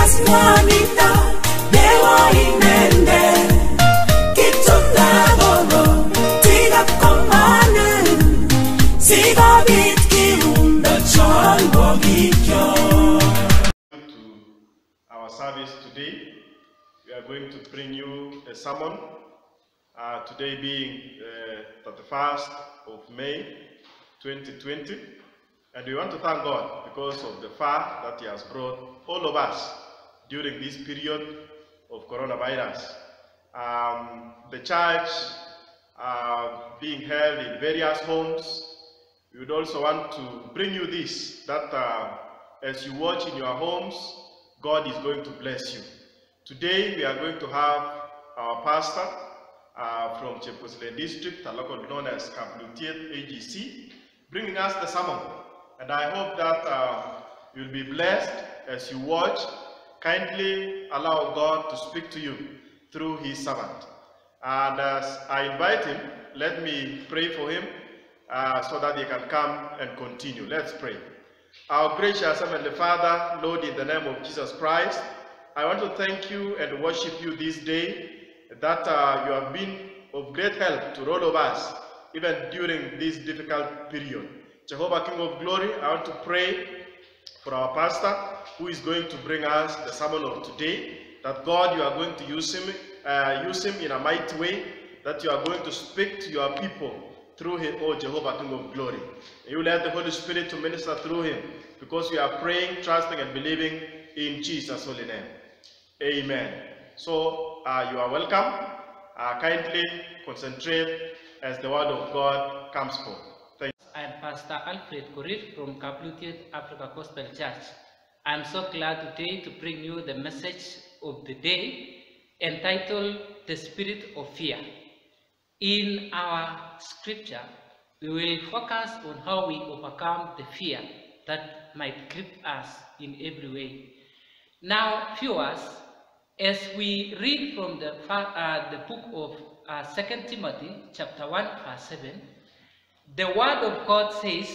Our service today, we are going to bring you a sermon. Today being 31st of May 2020, and we want to thank God because of the far that He has brought all of us during this period of coronavirus. The church being held in various homes. We would also want to bring you this, that as you watch in your homes, God is going to bless you. Today we are going to have our pastor from Chepusle District, a local known as Kaplutiet AGC, bringing us the sermon. And I hope that you'll be blessed as you watch. Kindly allow God to speak to you through His servant. And as I invite him, let me pray for him so that he can come and continue. Let's pray. Our gracious Heavenly Father, Lord, in the name of Jesus Christ, I want to thank you and worship you this day, that you have been of great help to all of us, even during this difficult period. Jehovah, King of Glory, I want to pray for our pastor, who is going to bring us the sermon of today, that God, you are going to use him in a mighty way, that you are going to speak to your people through him, oh Jehovah, King of Glory. You let the Holy Spirit to minister through him, because we are praying, trusting, and believing in Jesus' holy name. Amen. So, you are welcome. Kindly concentrate as the word of God comes forth. Thank you. I am Pastor Alfred Korir from Kaplutiet Africa Gospel Church. I am so glad today to bring you the message of the day entitled The Spirit of Fear. In our scripture, we will focus on how we overcome the fear that might grip us in every way. Now, viewers, as we read from the book of 2 Timothy chapter 1 verse 7, the word of God says,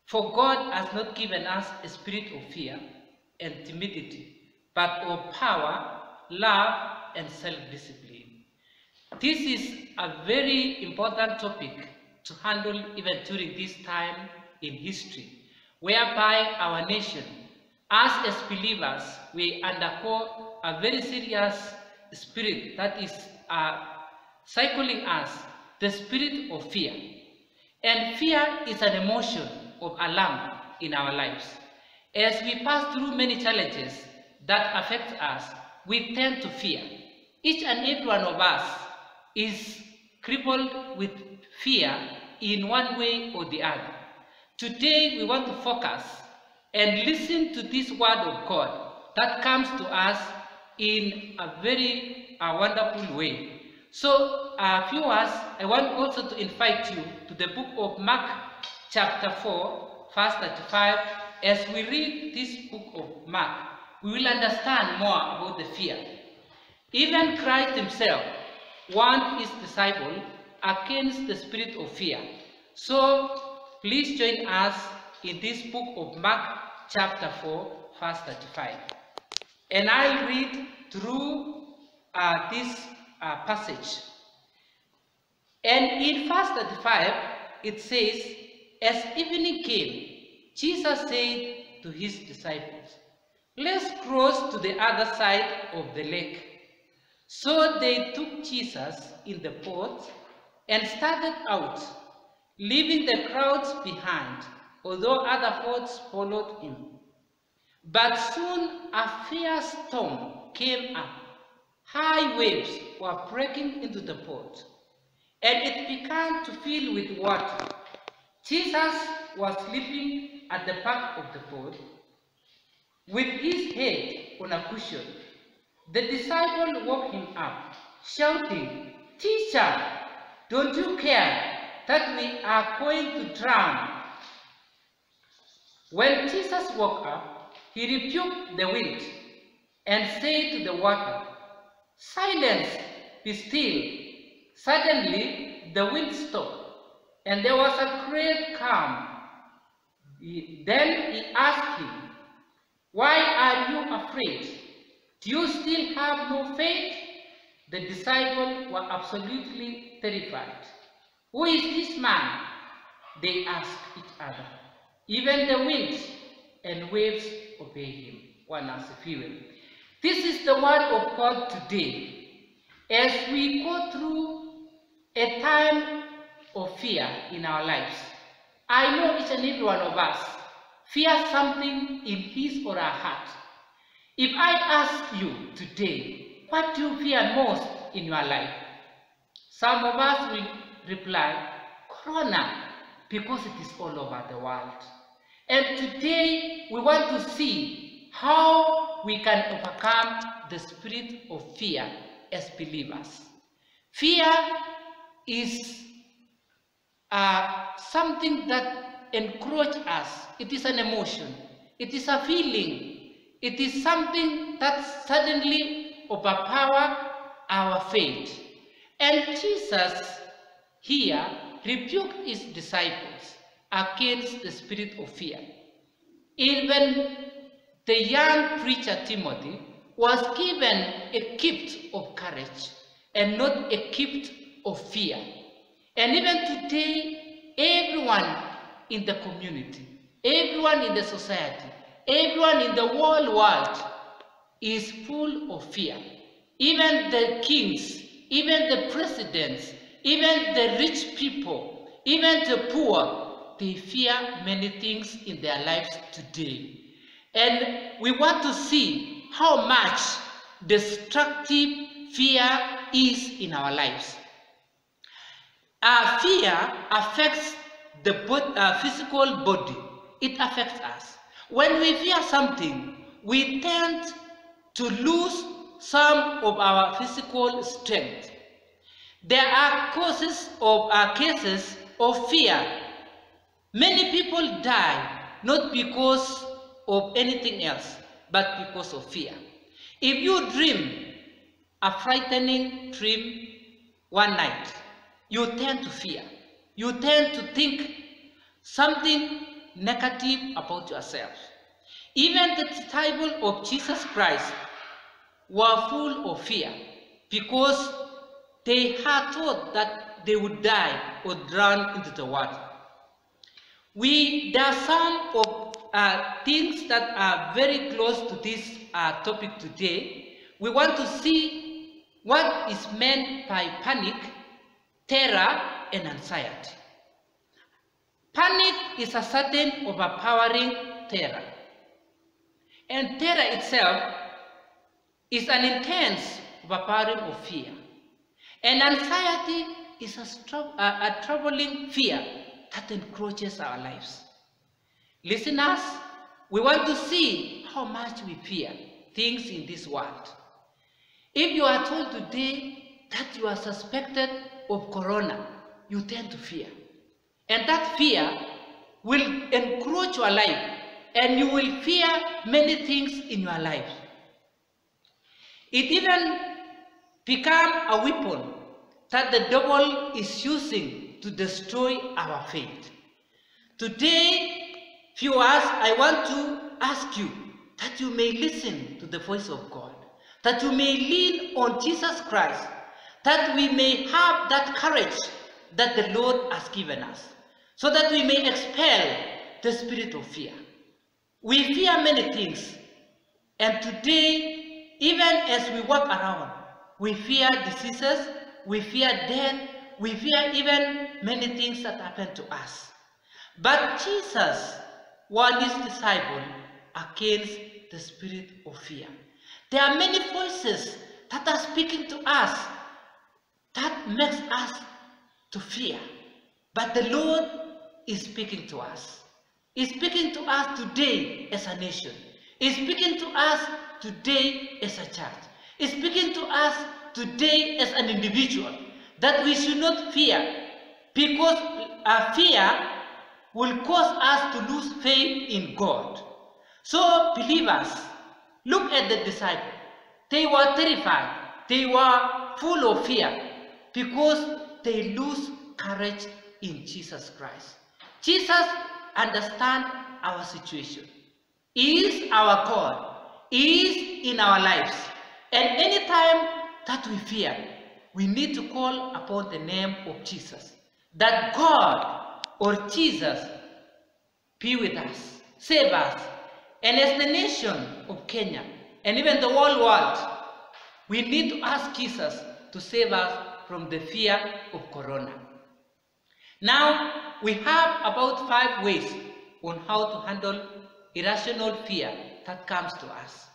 for God has not given us a spirit of fear and timidity, but of power, love, and self-discipline. This is a very important topic to handle even during this time in history, whereby our nation, as believers, we undergo a very serious spirit that is cycling us, the spirit of fear. And fear is an emotion of alarm in our lives. As we pass through many challenges that affect us, we tend to fear. Each and every one of us is crippled with fear in one way or the other. Today we want to focus and listen to this word of God that comes to us in a very wonderful way. So, viewers, I want also to invite you to the book of Mark chapter 4, verse 35. As we read this book of Mark, we will understand more about the fear. Even Christ himself warned his disciples against the spirit of fear. So, please join us in this book of Mark chapter 4, verse 35. And I'll read through this passage. And in verse 35, it says, as evening came, Jesus said to his disciples, let's cross to the other side of the lake. So they took Jesus in the boat and started out, leaving the crowds behind, although other boats followed him. But soon a fierce storm came up. High waves were breaking into the boat, and it began to fill with water. Jesus was sleeping at the back of the boat, with his head on a cushion. The disciple woke him up, shouting, "Teacher, don't you care that we are going to drown?" When Jesus woke up, he rebuked the wind and said to the water, "Silence, be still." Suddenly, the wind stopped, and there was a great calm. Then he asked him, "Why are you afraid? Do you still have no faith?" The disciples were absolutely terrified. "Who is this man?" they asked each other. "Even the winds and waves obey him." One answer, fuel. This is the word of God today. As we go through a time of fear in our lives, I know each and every one of us fears something in his or her heart. If I ask you today, what do you fear most in your life? Some of us will reply, Corona, because it is all over the world. And today we want to see how we can overcome the spirit of fear as believers. Fear is something that encroaches us. It is an emotion. It is a feeling. It is something that suddenly overpowers our faith. And Jesus here rebuked his disciples against the spirit of fear. Even the young preacher Timothy was given a gift of courage and not a gift of fear. And even today, everyone in the community, everyone in the society, everyone in the whole world is full of fear. Even the kings, even the presidents, even the rich people, even the poor, they fear many things in their lives today. And we want to see how much destructive fear is in our lives. Fear affects the physical body. It affects us. When we fear something, we tend to lose some of our physical strength. There are cases of fear. Many people die not because of anything else, but because of fear. If you dream a frightening dream one night, you tend to fear. You tend to think something negative about yourself. Even the disciples of Jesus Christ were full of fear because they had thought that they would die or drown into the water. There are some of things that are very close to this topic today. We want to see what is meant by panic, terror, and anxiety. Panic is a sudden overpowering terror. And terror itself is an intense overpowering of fear. And anxiety is a troubling fear that encroaches our lives. Listeners, we want to see how much we fear things in this world. If you are told today that you are suspected of corona, you tend to fear. And that fear will encroach your life, and you will fear many things in your life. It even becomes a weapon that the devil is using to destroy our faith. Today, viewers, I want to ask you that you may listen to the voice of God, that you may lean on Jesus Christ, that we may have that courage that the Lord has given us, so that we may expel the spirit of fear. We fear many things, and today, even as we walk around, we fear diseases, we fear death, we fear even many things that happen to us. But Jesus warned his disciples against the spirit of fear. There are many voices that are speaking to us that makes us to fear. But the Lord is speaking to us. He's speaking to us today as a nation. He's speaking to us today as a church. He's speaking to us today as an individual, that we should not fear, because fear will cause us to lose faith in God. So, believers, look at the disciples. They were terrified. They were full of fear because they lose courage in Jesus Christ. Jesus understands our situation. He is our God. He is in our lives. And anytime that we fear, we need to call upon the name of Jesus. That God or Jesus be with us, save us. And as the nation of Kenya, and even the whole world, we need to ask Jesus to save us from the fear of corona. Now, we have about 5 ways on how to handle irrational fear that comes to us.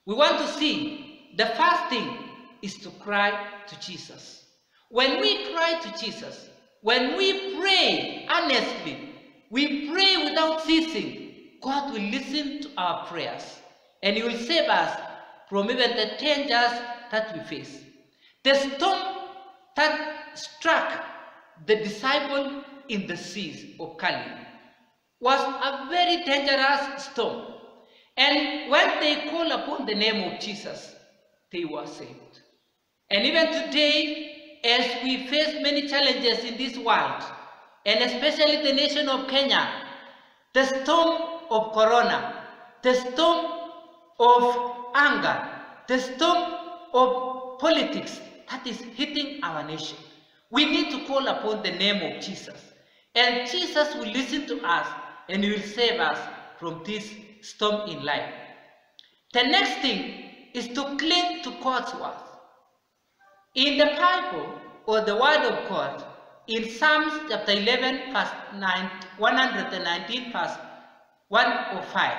We want to see, the first thing is to cry to Jesus. When we cry to Jesus, when we pray earnestly, we pray without ceasing, God will listen to our prayers and He will save us from even the dangers that we face. The storm that struck the disciple in the seas of Galilee was a very dangerous storm. And when they called upon the name of Jesus, they were saved. And even today, as we face many challenges in this world, and especially the nation of Kenya, the storm of corona, the storm of anger, the storm of politics that is hitting our nation, we need to call upon the name of Jesus. And Jesus will listen to us and He will save us from this storm in life. The next thing is to cling to God's word. In the Bible, or the word of God, in Psalms chapter 11, verse 119, verse 105,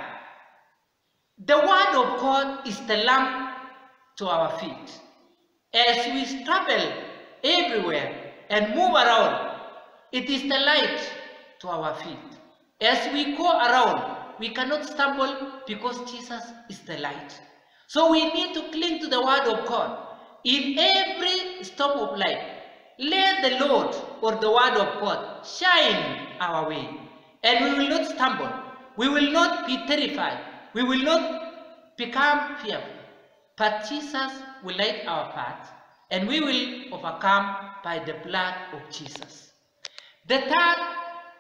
the word of God is the lamp to our feet. As we travel everywhere and move around, it is the light to our feet. As we go around, we cannot stumble because Jesus is the light. So we need to cling to the word of God. In every storm of life, let the Lord or the word of God shine our way, and we will not stumble. We will not be terrified. We will not become fearful. But Jesus will light our path, and we will overcome by the blood of Jesus. The third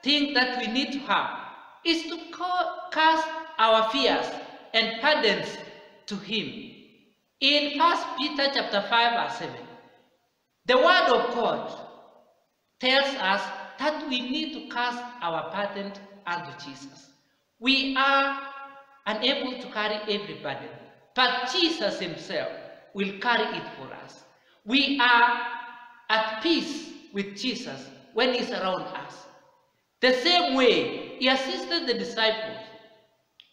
thing that we need to have is to cast our fears and burdens to Him. In 1 Peter chapter 5 verse 7, the word of God tells us that we need to cast our burden unto Jesus. We are unable to carry every burden, but Jesus Himself will carry it for us. We are at peace with Jesus when He's around us. The same way He assisted the disciples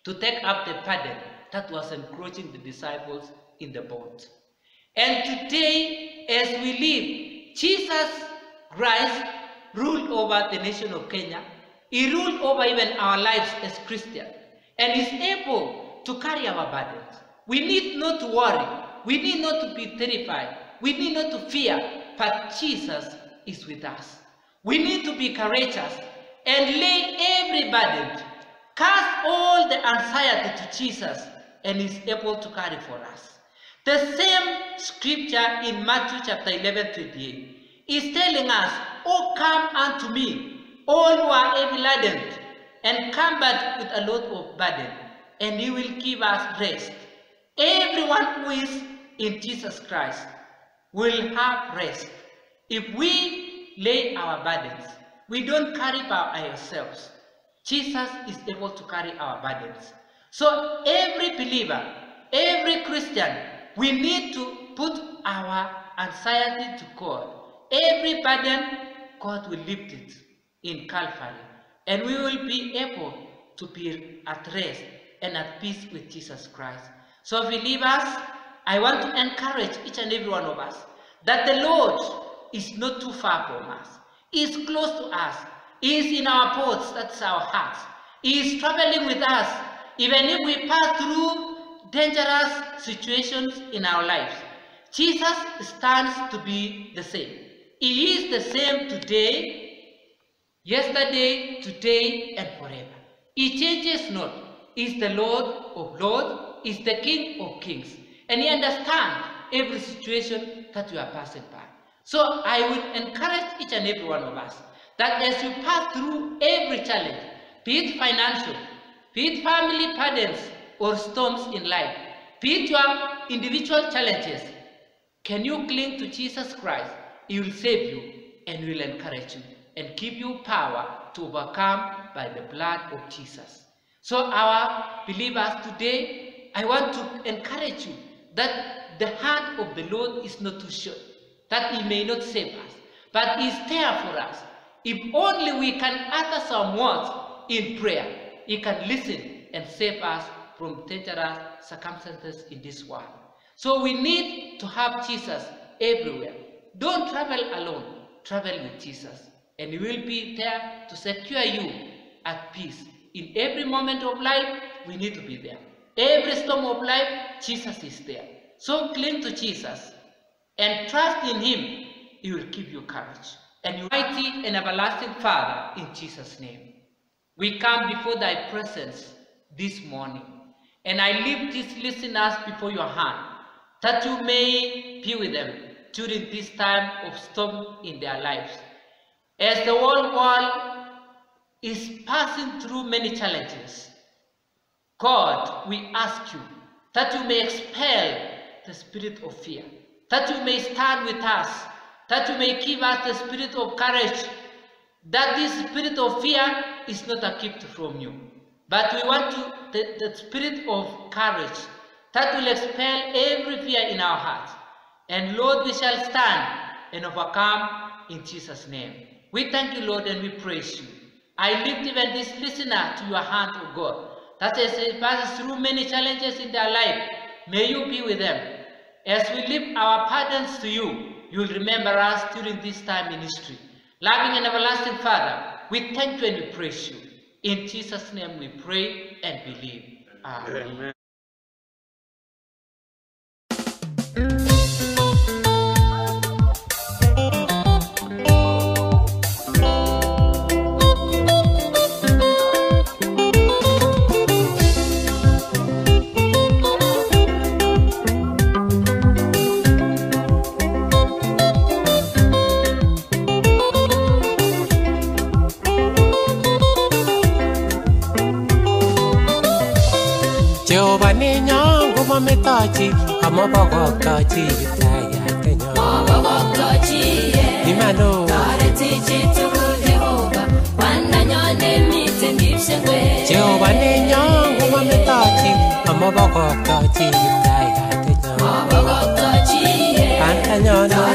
to take up the burden that was encroaching the disciples in the boat. And today, as we live, Jesus Christ ruled over the nation of Kenya. He ruled over even our lives as Christians, and is able to carry our burdens. We need not to worry. We need not to be terrified. We need not to fear, but Jesus is with us. We need to be courageous and lay every burden, cast all the anxiety to Jesus, and He's able to carry for us. The same scripture in Matthew chapter 11:28 is telling us, "Oh, come unto me, all who are heavy laden, and cumbered with a lot of burden, and He will give us rest." Everyone who is in Jesus Christ will have rest. If we lay our burdens, we don't carry by ourselves. Jesus is able to carry our burdens. So every believer, every Christian, we need to put our anxiety to God. Every burden, God will lift it in Calvary, and we will be able to be at rest and at peace with Jesus Christ. So believers, I want to encourage each and every one of us that the Lord is not too far from us. He is close to us. He is in our boats, that's our hearts. He is traveling with us, even if we pass through dangerous situations in our lives. Jesus stands to be the same. He is the same today, yesterday, today, and forever. He changes not. He is the Lord of lords. He is the King of kings. And He understands every situation that we are passing by. So I would encourage each and every one of us that as you pass through every challenge, be it financial, be it family burdens or storms in life, be it your individual challenges, can you cling to Jesus Christ? He will save you and will encourage you and give you power to overcome by the blood of Jesus. So our believers today, I want to encourage you that the hand of the Lord is not too short, that He may not save us, but He is there for us. If only we can utter some words in prayer, He can listen and save us from dangerous circumstances in this world. So we need to have Jesus everywhere. Don't travel alone, travel with Jesus, and He will be there to secure you at peace. In every moment of life, we need to be there. Every storm of life, Jesus is there. So cling to Jesus and trust in Him. He will give you courage. And you mighty and everlasting Father, in Jesus' name, we come before Thy presence this morning, and I lift these listeners before Your hand, that You may be with them during this time of storm in their lives. As the whole world is passing through many challenges, God, we ask You that You may expel the spirit of fear, that You may stand with us, that You may give us the spirit of courage, that this spirit of fear is not a gift from You, but we want the spirit of courage that will expel every fear in our hearts. And Lord, we shall stand and overcome in Jesus' name. We thank You, Lord, and we praise You. I lift even this listener to Your hand, O God, that as they pass through many challenges in their life, may You be with them. As we lift our burdens to You, You will remember us during this time in history. Loving and everlasting Father, we thank You and we praise You. In Jesus' name we pray and believe. Amen. Amen. Metachi, kama bagoktachi, yaya kenya. Bagoktachi, nimano. Karetichi tu Jehovah, wananyone mitendipsengwe. Jehovah nenya, kama metachi, kama bagoktachi, yaya kenya. Bagoktachi, antanyone.